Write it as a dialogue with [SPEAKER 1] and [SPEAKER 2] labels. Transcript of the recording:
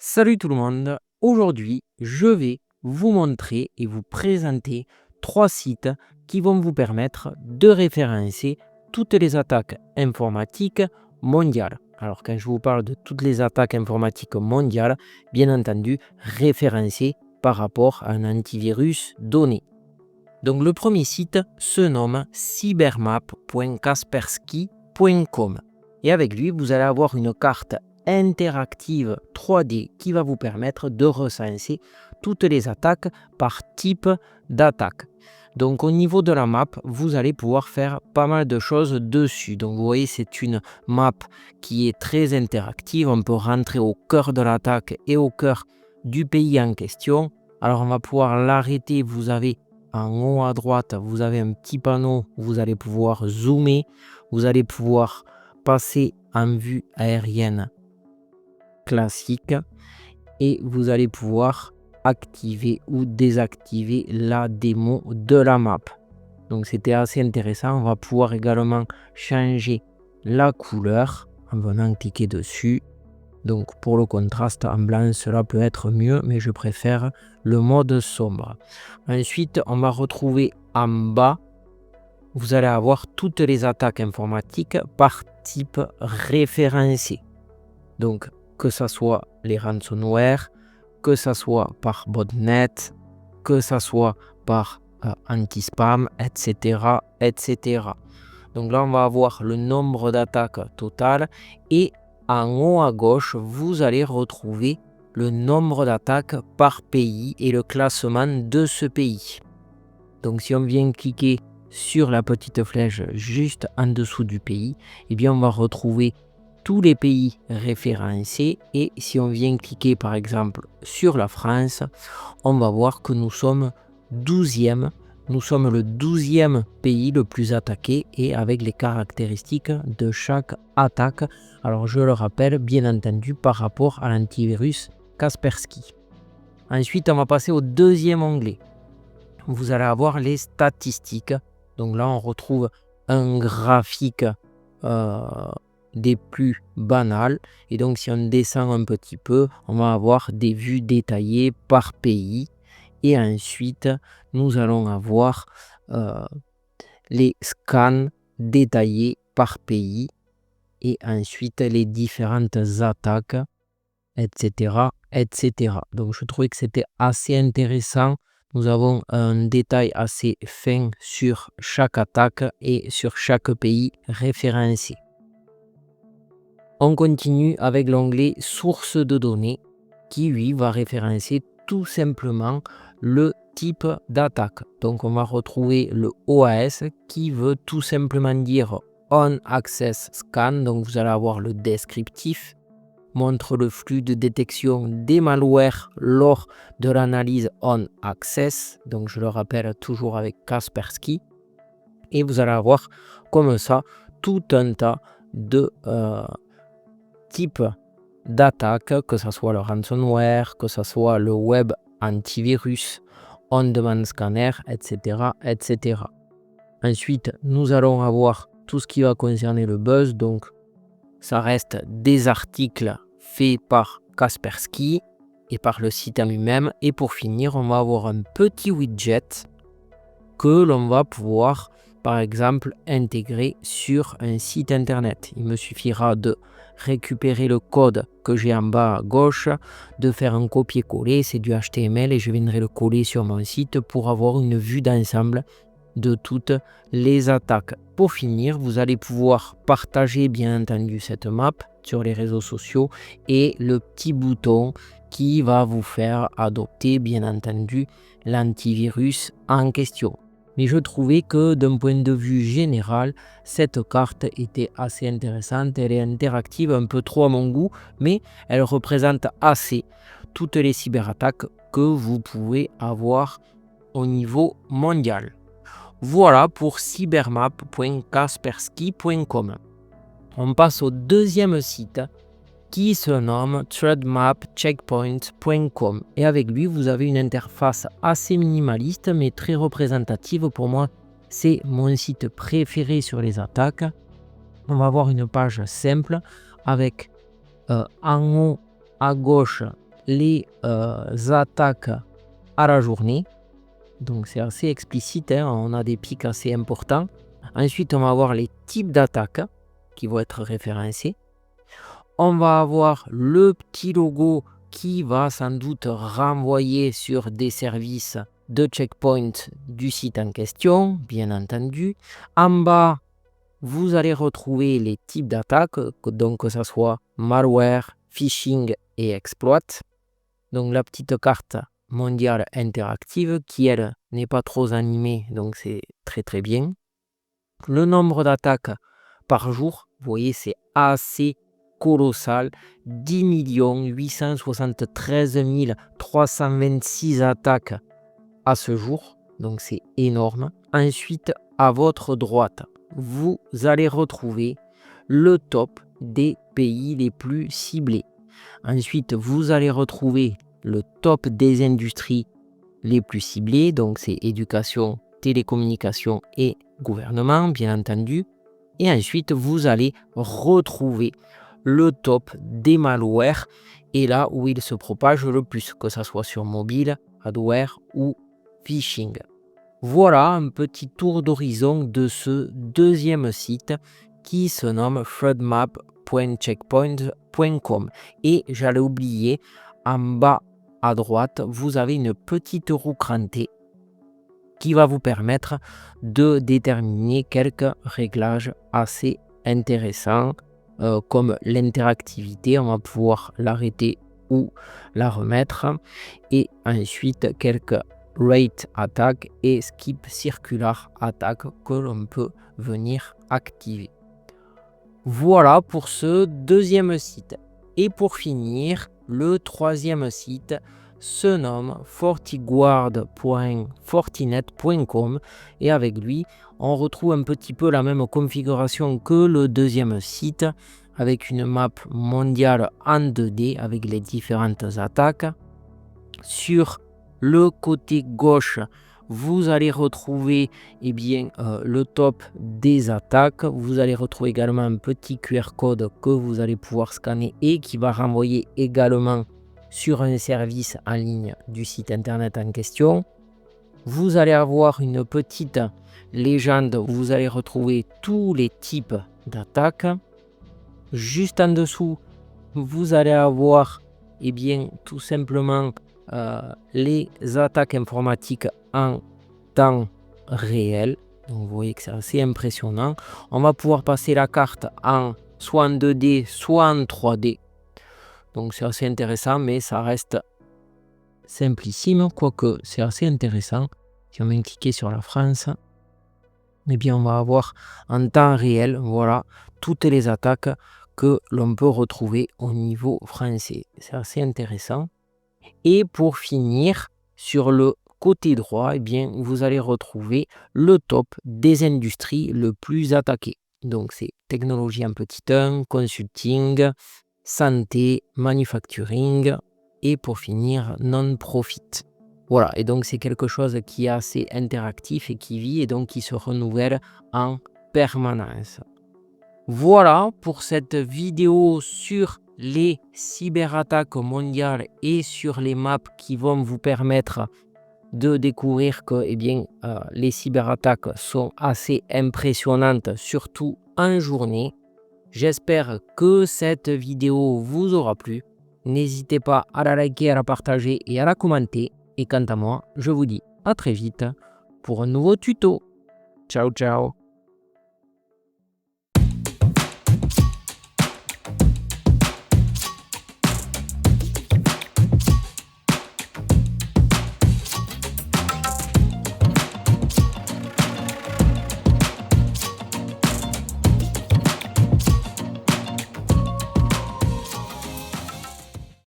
[SPEAKER 1] Salut tout le monde, aujourd'hui je vais vous montrer et vous présenter 3 sites qui vont vous permettre de référencer toutes les attaques informatiques mondiales. Alors quand je vous parle de toutes les attaques informatiques mondiales, bien entendu référencées par rapport à un antivirus donné. Donc le premier site se nomme cybermap.kaspersky.com et avec lui vous allez avoir une carte interactive 3D qui va vous permettre de recenser toutes les attaques par type d'attaque. Donc au niveau de la map, vous allez pouvoir faire pas mal de choses dessus. Donc vous voyez, c'est une map qui est très interactive. On peut rentrer au cœur de l'attaque et au cœur du pays en question. Alors on va pouvoir l'arrêter. Vous avez en haut à droite, vous avez un petit panneau où vous allez pouvoir zoomer. Vous allez pouvoir passer en vue aérienne classique et vous allez pouvoir activer ou désactiver la démo de la map. Donc c'était assez intéressant. On va pouvoir également changer la couleur en venant cliquer dessus. Donc pour le contraste en blanc, cela peut être mieux, mais je préfère le mode sombre. Ensuite, on va retrouver en bas, vous allez avoir toutes les attaques informatiques par type référencé. Donc que ce soit les ransomware, que ce soit par botnet, que ce soit par anti-spam, etc., etc. Donc là, on va avoir le nombre d'attaques totales et en haut à gauche, vous allez retrouver le nombre d'attaques par pays et le classement de ce pays. Donc si on vient cliquer sur la petite flèche juste en dessous du pays, eh bien on va retrouver tous les pays référencés et si on vient cliquer par exemple sur la France, on va voir que nous sommes 12e. Nous sommes le 12e pays le plus attaqué et avec les caractéristiques de chaque attaque. Alors je le rappelle, bien entendu, par rapport à l'antivirus Kaspersky. Ensuite, on va passer au deuxième onglet. Vous allez avoir les statistiques. Donc là, on retrouve un graphique des plus banales. Et donc, si on descend un petit peu, on va avoir des vues détaillées par pays. Et ensuite, nous allons avoir les scans détaillés par pays. Et ensuite, les différentes attaques, etc., etc. Donc, je trouvais que c'était assez intéressant. Nous avons un détail assez fin sur chaque attaque et sur chaque pays référencé. On continue avec l'onglet source de données qui lui va référencer tout simplement le type d'attaque. Donc on va retrouver le OAS qui veut tout simplement dire On Access Scan. Donc vous allez avoir le descriptif, montre le flux de détection des malwares lors de l'analyse On Access. Donc je le rappelle toujours avec Kaspersky. Et vous allez avoir comme ça tout un tas de type d'attaque, que ce soit le ransomware, que ce soit le web antivirus, on-demand scanner, etc., etc. Ensuite, nous allons avoir tout ce qui va concerner le buzz. Donc, ça reste des articles faits par Kaspersky et par le site en lui-même. Et pour finir, on va avoir un petit widget que l'on va pouvoir, par exemple, intégrer sur un site internet. Il me suffira de récupérer le code que j'ai en bas à gauche, de faire un copier-coller, c'est du HTML et je viendrai le coller sur mon site pour avoir une vue d'ensemble de toutes les attaques. Pour finir, vous allez pouvoir partager bien entendu cette map sur les réseaux sociaux et le petit bouton qui va vous faire adopter bien entendu l'antivirus en question. Mais je trouvais que d'un point de vue général, cette carte était assez intéressante. Elle est interactive, un peu trop à mon goût, mais elle représente assez toutes les cyberattaques que vous pouvez avoir au niveau mondial. Voilà pour cybermap.kaspersky.com. On passe au deuxième site qui se nomme threadmapcheckpoint.com et avec lui vous avez une interface assez minimaliste mais très représentative. Pour moi, c'est mon site préféré sur les attaques. On va avoir une page simple avec en haut à gauche les attaques à la journée. Donc c'est assez explicite, hein, on a des pics assez importants. Ensuite, on va avoir les types d'attaques qui vont être référencés. On va avoir le petit logo qui va sans doute renvoyer sur des services de checkpoint du site en question, bien entendu. En bas, vous allez retrouver les types d'attaques, donc que ce soit malware, phishing et exploit. Donc la petite carte mondiale interactive qui, elle, n'est pas trop animée, donc c'est très très bien. Le nombre d'attaques par jour, vous voyez, c'est assez colossal. 10 873 326 attaques à ce jour, donc c'est énorme. Ensuite, à votre droite, vous allez retrouver le top des pays les plus ciblés. Ensuite, vous allez retrouver le top des industries les plus ciblées, donc c'est éducation, télécommunications et gouvernement, bien entendu. Et ensuite, vous allez retrouver le top des malwares et là où il se propage le plus, que ce soit sur mobile, adware ou phishing. Voilà un petit tour d'horizon de ce deuxième site qui se nomme threadmap.checkpoint.com. Et j'allais oublier, en bas à droite, vous avez une petite roue crantée qui va vous permettre de déterminer quelques réglages assez intéressants comme l'interactivité, on va pouvoir l'arrêter ou la remettre, et ensuite quelques rate attack et skip circular attack que l'on peut venir activer. Voilà pour ce deuxième site. Et pour finir, le troisième site se nomme fortiguard.fortinet.com et avec lui, on retrouve un petit peu la même configuration que le deuxième site avec une map mondiale en 2D avec les différentes attaques. Sur le côté gauche, vous allez retrouver le top des attaques. Vous allez retrouver également un petit QR code que vous allez pouvoir scanner et qui va renvoyer également sur un service en ligne du site internet en question. Vous allez avoir une petite légende où vous allez retrouver tous les types d'attaques. Juste en dessous, vous allez avoir tout simplement les attaques informatiques en temps réel. Donc vous voyez que c'est assez impressionnant. On va pouvoir passer la carte soit en 2D, soit en 3D. Donc c'est assez intéressant, mais ça reste simplissime, quoique c'est assez intéressant. Si on vient cliquer sur la France, on va avoir en temps réel, voilà, toutes les attaques que l'on peut retrouver au niveau français. C'est assez intéressant. Et pour finir, sur le côté droit, vous allez retrouver le top des industries le plus attaquées. Donc c'est technologie en petit 1, consulting, santé, manufacturing et pour finir non-profit. Voilà, et donc c'est quelque chose qui est assez interactif et qui vit et donc qui se renouvelle en permanence. Voilà pour cette vidéo sur les cyberattaques mondiales et sur les maps qui vont vous permettre de découvrir que les cyberattaques sont assez impressionnantes, surtout en journée. J'espère que cette vidéo vous aura plu. N'hésitez pas à la liker, à la partager et à la commenter. Et quant à moi, je vous dis à très vite pour un nouveau tuto. Ciao, ciao!